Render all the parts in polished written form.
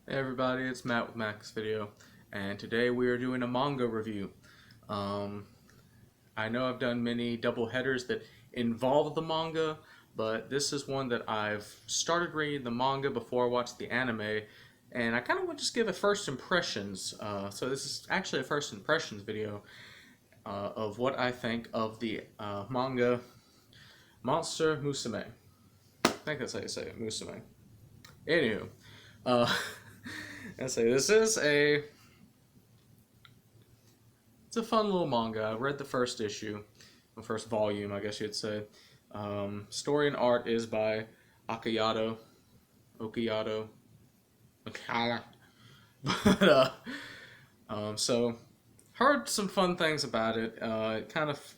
Hey everybody, it's Matt with Mac's Video, and today we are doing a manga review. Um, I know I've done many double headers that involve the manga, but this is one that I've started reading the manga before I watched the anime, and I kind of want to just give a first impressions. So this is actually a first impressions video of what I think of the manga Monster Musume. I think that's how you say it, Musume. Anywho, uh, I say this is it's a fun little manga. I read the first issue, the first volume, I guess you'd say. Story and art is by Akayato, Okayato, Okada. But so heard some fun things about it. It kind of,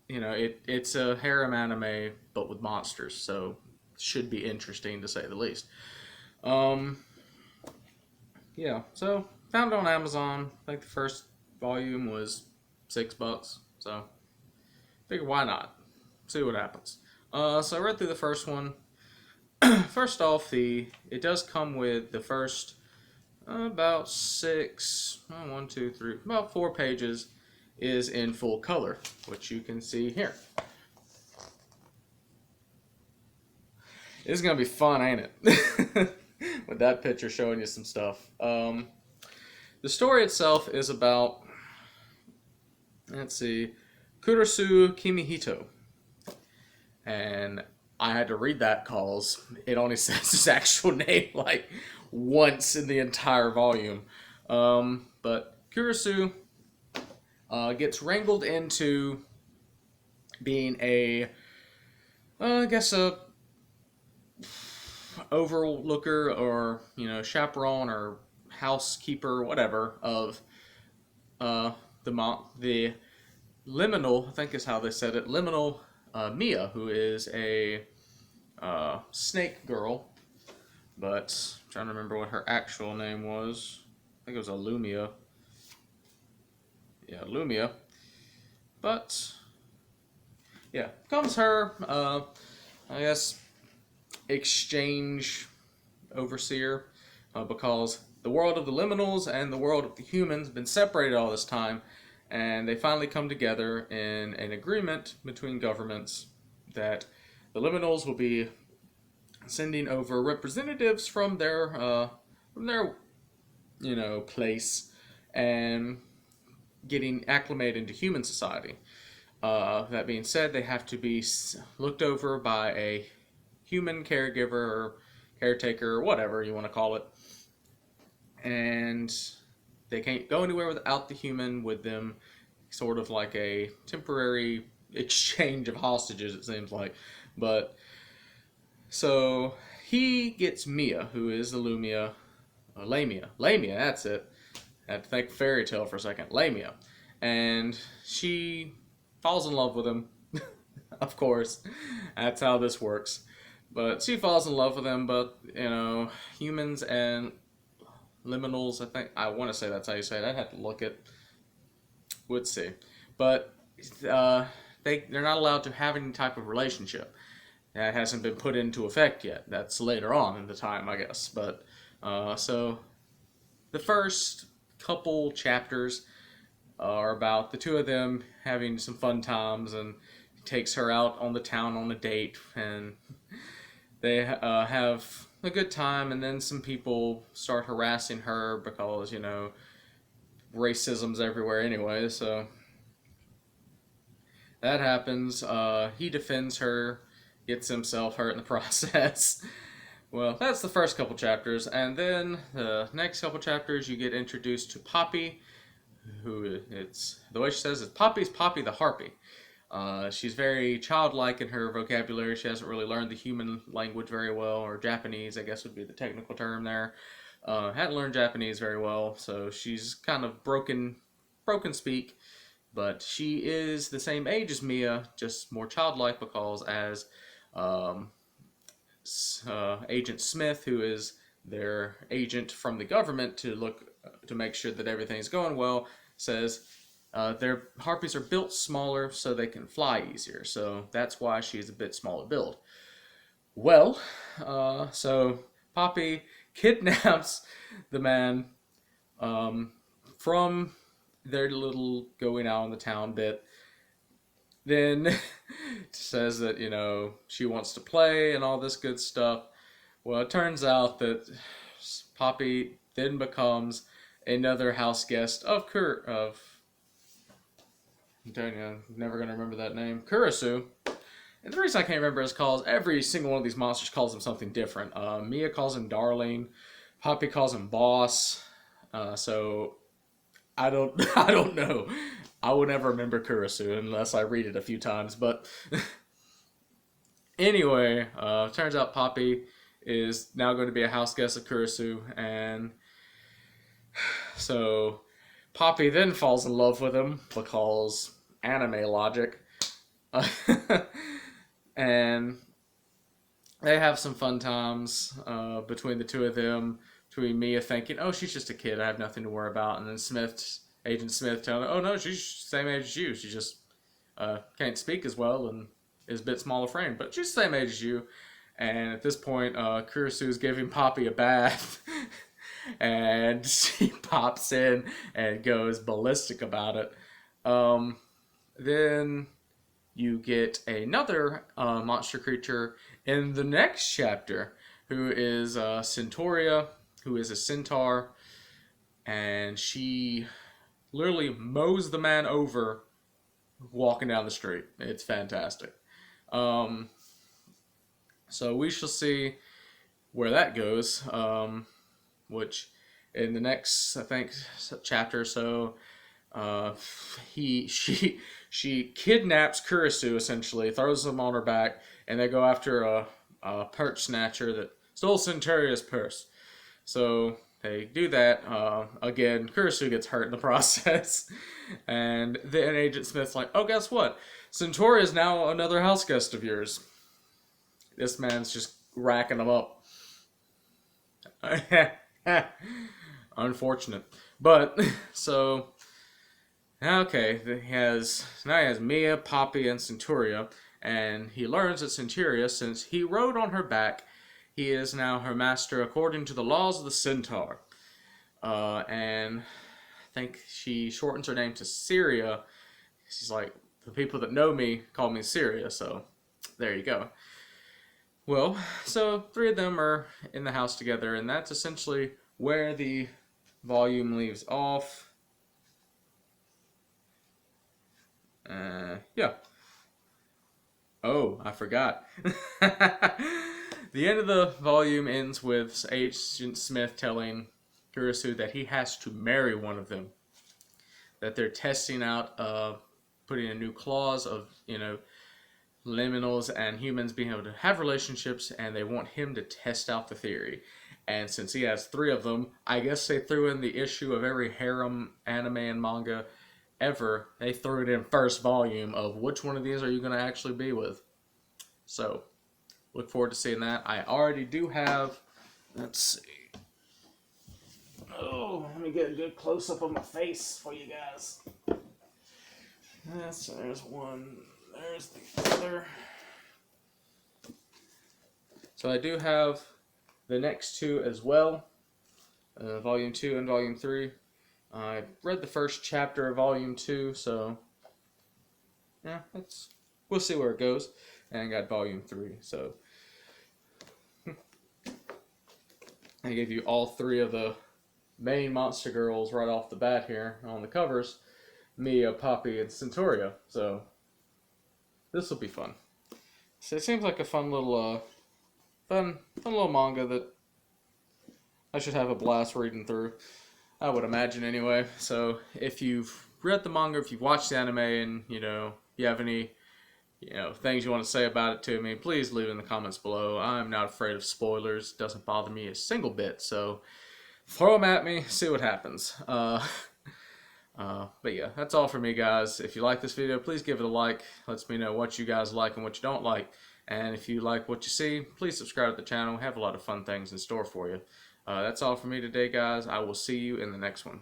it's a harem anime but with monsters, so should be interesting to say the least. Um, yeah, so found it on Amazon. I think the first volume was $6, so figure why not? See what happens. So I read through the first one. First off, it does come with the first about one, two, three, about 4 pages is in full color, which you can see here. It's gonna be fun, ain't it? With that picture showing you some stuff. The story itself is about, let's see, Kurosu Kimihito. And I had to read that cause it only says his actual name like once in the entire volume. But Kurosu gets wrangled into being I guess a overlooker or chaperone or housekeeper, whatever, of the liminal, I think is how they said it, liminal Mia, who is a snake girl, but I'm trying to remember what her actual name was. I think it was Lumia. Yeah, Lumia. But yeah, comes her, I guess, exchange overseer, because the world of the liminals and the world of the humans have been separated all this time, and they finally come together in an agreement between governments that the liminals will be sending over representatives from their place and getting acclimated into human society. That being said, they have to be looked over by a human caregiver or caretaker or whatever you want to call it, and they can't go anywhere without the human with them, sort of like a temporary exchange of hostages, it seems like. But so he gets Mia, who is the Lamia, that's it. I had to think fairy tale for a second. Lamia. And she falls in love with him, of course. That's how this works. But she falls in love with him, but, humans and liminals, I want to say that's how you say it. I'd have to look it. Would see. But they're not allowed to have any type of relationship. That hasn't been put into effect yet. That's later on in the time, I guess. But so the first couple chapters are about the two of them having some fun times, and he takes her out on the town on a date, and they have a good time, and then some people start harassing her because, racism's everywhere anyway, so that happens. He defends her, gets himself hurt in the process. Well, that's the first couple chapters, and then the next couple chapters you get introduced to Poppy, who it's the way she says it, Poppy's Poppy the harpy. She's very childlike in her vocabulary. She hasn't really learned the human language very well, or Japanese, I guess would be the technical term there. Hadn't learned Japanese very well, so she's kind of broken speak. But she is the same age as Mia, just more childlike, because as Agent Smith, who is their agent from the government to make sure that everything's going well, says their harpies are built smaller so they can fly easier. So that's why she's a bit smaller build. Well, so Poppy kidnaps the man from their little going out on the town bit. Then says that, she wants to play and all this good stuff. Well, it turns out that Poppy then becomes another house guest of I'm telling you, I'm never gonna remember that name, Kurisu. And the reason I can't remember his calls, every single one of these monsters calls him something different. Mia calls him Darling, Poppy calls him Boss. So I don't I don't know. I will never remember Kurisu unless I read it a few times. But anyway, turns out Poppy is now going to be a house guest of Kurisu, and so Poppy then falls in love with him because anime logic. And they have some fun times between the two of them. Between Mia thinking, "Oh, she's just a kid. I have nothing to worry about," and then Agent Smith, telling her, "Oh no, she's the same age as you. She just can't speak as well and is a bit smaller frame, but she's the same age as you." And at this point, Kurisu is giving Poppy a bath, and she pops in and goes ballistic about it. Then you get another monster creature in the next chapter, who is Centauria, who is a centaur, and she literally mows the man over walking down the street. It's fantastic. So we shall see where that goes, which in the next, I think, chapter or so, she kidnaps Kurisu, essentially, throws him on her back, and they go after a purse snatcher that stole Centauria's purse. So they do that. Again, Kurisu gets hurt in the process. And then Agent Smith's like, "Oh, guess what? Centauri is now another house guest of yours." This man's just racking them up. Unfortunate. But, so, okay, he has Mia, Poppy, and Centauria. And he learns that Centauria, since he rode on her back, he is now her master according to the laws of the centaur. And I think she shortens her name to Syria. She's like, "The people that know me call me Syria," so there you go. Well, so 3 of them are in the house together, and that's essentially where the volume leaves off. Yeah. Oh, I forgot. The end of the volume ends with Agent Smith telling Kurisu that he has to marry one of them. That they're testing out, putting a new clause of, liminals and humans being able to have relationships, and they want him to test out the theory. And since he has 3 of them, I guess they threw in the issue of every harem anime and manga ever. They threw it in first volume of which one of these are you going to actually be with. So, look forward to seeing that. I already do have, let's see. Oh, let me get a good close-up of my face for you guys. So there's one. There's the other. So I do have the next 2 as well. Volume 2 and Volume 3. I read the first chapter of Volume 2, so yeah, we'll see where it goes. And I got Volume 3, so I gave you all 3 of the main monster girls right off the bat here on the covers. Mia, Poppy, and Centauria. So this will be fun. So it seems like a fun little manga that I should have a blast reading through. I would imagine anyway. So if you've read the manga, if you've watched the anime, and you have any things you want to say about it to me, please leave it in the comments below. I'm not afraid of spoilers. It doesn't bother me a single bit. So throw them at me, see what happens. But yeah, that's all for me, guys. If you like this video, please give it a like. Lets me know what you guys like and what you don't like. And if you like what you see, please subscribe to the channel. We have a lot of fun things in store for you. That's all for me today, guys. I will see you in the next one.